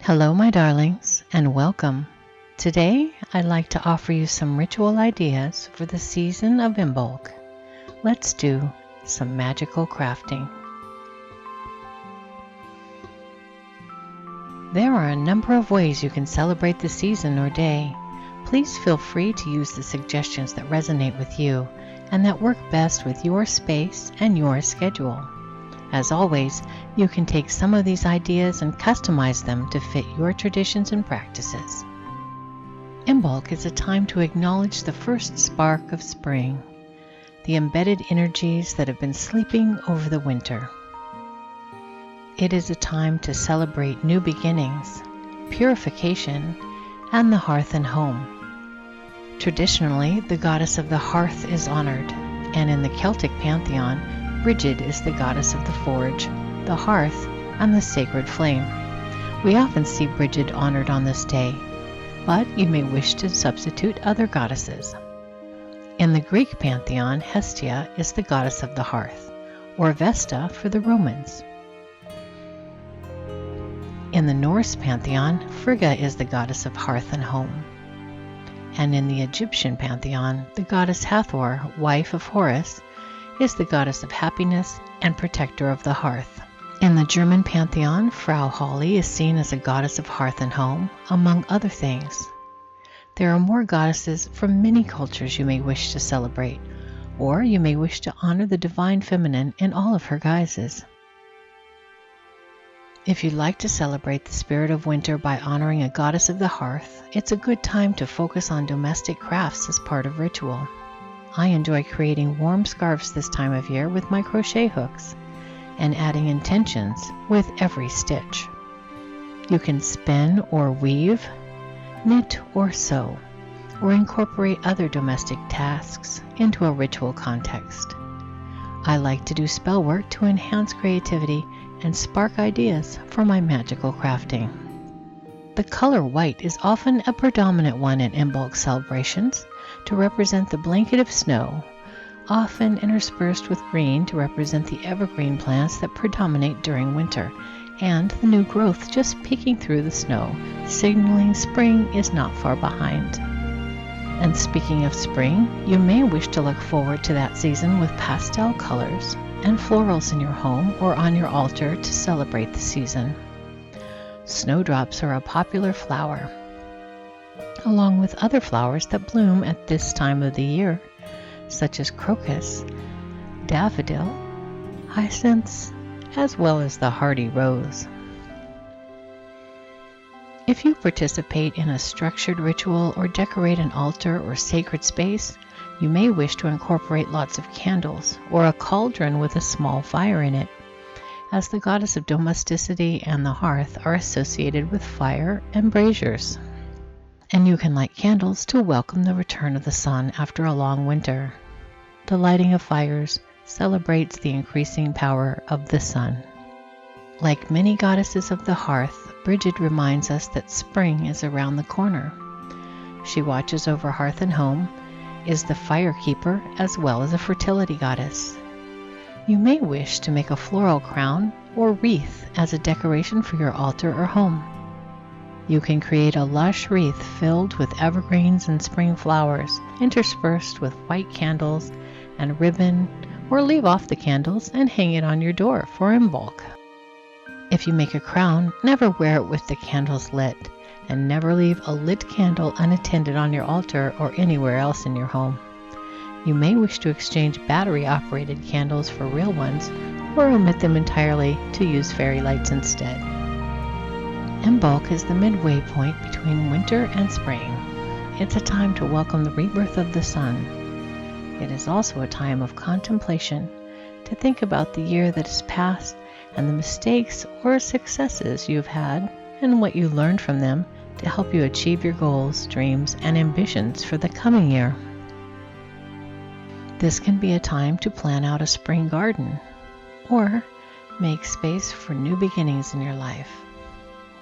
Hello, my darlings, and welcome. Today, I'd like to offer you some ritual ideas for the season of Imbolc. Let's do some magical crafting. There are a number of ways you can celebrate the season or day. Please feel free to use the suggestions that resonate with you and that work best with your space and your schedule. As always, you can take some of these ideas and customize them to fit your traditions and practices. Imbolc is a time to acknowledge the first spark of spring, the embedded energies that have been sleeping over the winter. It is a time to celebrate new beginnings, purification, and the hearth and home. Traditionally, the goddess of the hearth is honored, and in the Celtic pantheon, Brigid is the goddess of the forge, the hearth, and the sacred flame. We often see Brigid honored on this day, but you may wish to substitute other goddesses. In the Greek pantheon, Hestia is the goddess of the hearth, or Vesta for the Romans. In the Norse pantheon, Frigga is the goddess of hearth and home. And in the Egyptian pantheon, the goddess Hathor, wife of Horus, is the goddess of happiness and protector of the hearth. In the German pantheon, Frau Holly is seen as a goddess of hearth and home, among other things. There are more goddesses from many cultures you may wish to celebrate, or you may wish to honor the divine feminine in all of her guises. If you'd like to celebrate the spirit of winter by honoring a goddess of the hearth, it's a good time to focus on domestic crafts as part of ritual. I enjoy creating warm scarves this time of year with my crochet hooks and adding intentions with every stitch. You can spin or weave, knit or sew, or incorporate other domestic tasks into a ritual context. I like to do spell work to enhance creativity and spark ideas for my magical crafting. The color white is often a predominant one in Imbolc celebrations to represent the blanket of snow, often interspersed with green to represent the evergreen plants that predominate during winter, and the new growth just peeking through the snow, signaling spring is not far behind. And speaking of spring, you may wish to look forward to that season with pastel colors and florals in your home or on your altar to celebrate the season. Snowdrops are a popular flower, along with other flowers that bloom at this time of the year, such as crocus, daffodil, hyacinths, as well as the hardy rose. If you participate in a structured ritual or decorate an altar or sacred space, you may wish to incorporate lots of candles or a cauldron with a small fire in it, as the goddess of domesticity and the hearth are associated with fire and braziers. And you can light candles to welcome the return of the sun after a long winter. The lighting of fires celebrates the increasing power of the sun. Like many goddesses of the hearth, Brigid reminds us that spring is around the corner. She watches over hearth and home, is the fire keeper as well as a fertility goddess. You may wish to make a floral crown or wreath as a decoration for your altar or home. You can create a lush wreath filled with evergreens and spring flowers, interspersed with white candles and ribbon, or leave off the candles and hang it on your door for Imbolc. If you make a crown, never wear it with the candles lit, and never leave a lit candle unattended on your altar or anywhere else in your home. You may wish to exchange battery-operated candles for real ones, or omit them entirely to use fairy lights instead. Imbolc is the midway point between winter and spring. It's a time to welcome the rebirth of the sun. It is also a time of contemplation, to think about the year that has passed and the mistakes or successes you've had and what you learned from them to help you achieve your goals, dreams, and ambitions for the coming year. This can be a time to plan out a spring garden or make space for new beginnings in your life.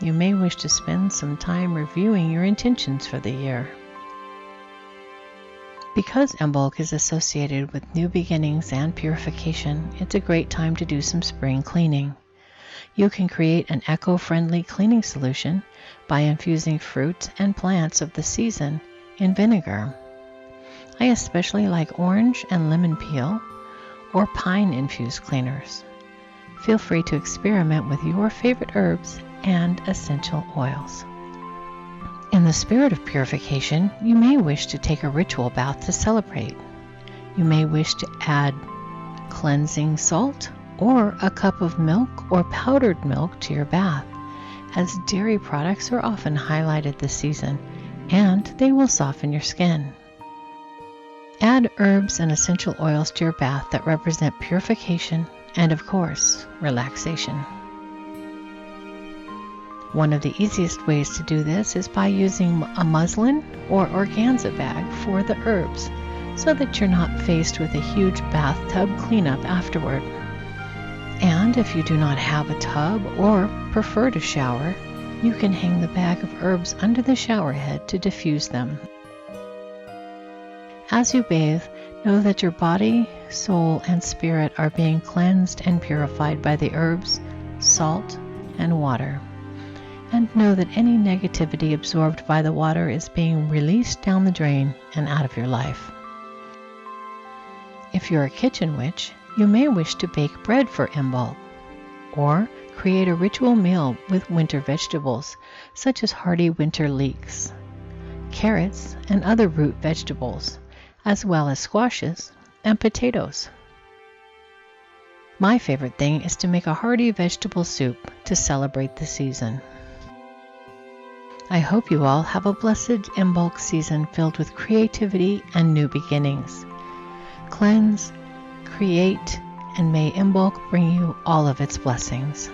You may wish to spend some time reviewing your intentions for the year. Because Imbolc is associated with new beginnings and purification, it's a great time to do some spring cleaning. You can create an eco-friendly cleaning solution by infusing fruits and plants of the season in vinegar. I especially like orange and lemon peel or pine-infused cleaners. Feel free to experiment with your favorite herbs and essential oils. In the spirit of purification, you may wish to take a ritual bath to celebrate. You may wish to add cleansing salt or a cup of milk or powdered milk to your bath, as dairy products are often highlighted this season, and they will soften your skin. Add herbs and essential oils to your bath that represent purification and, of course, relaxation. One of the easiest ways to do this is by using a muslin or organza bag for the herbs, so that you're not faced with a huge bathtub cleanup afterward. And if you do not have a tub or prefer to shower, you can hang the bag of herbs under the shower head to diffuse them. As you bathe, know that your body, soul, and spirit are being cleansed and purified by the herbs, salt, and water. And know that any negativity absorbed by the water is being released down the drain and out of your life. If you're a kitchen witch, you may wish to bake bread for Imbolc, or create a ritual meal with winter vegetables, such as hardy winter leeks, carrots, and other root vegetables, as well as squashes and potatoes. My favorite thing is to make a hearty vegetable soup to celebrate the season. I hope you all have a blessed Imbolc season filled with creativity and new beginnings. Cleanse, create, and may Imbolc bring you all of its blessings.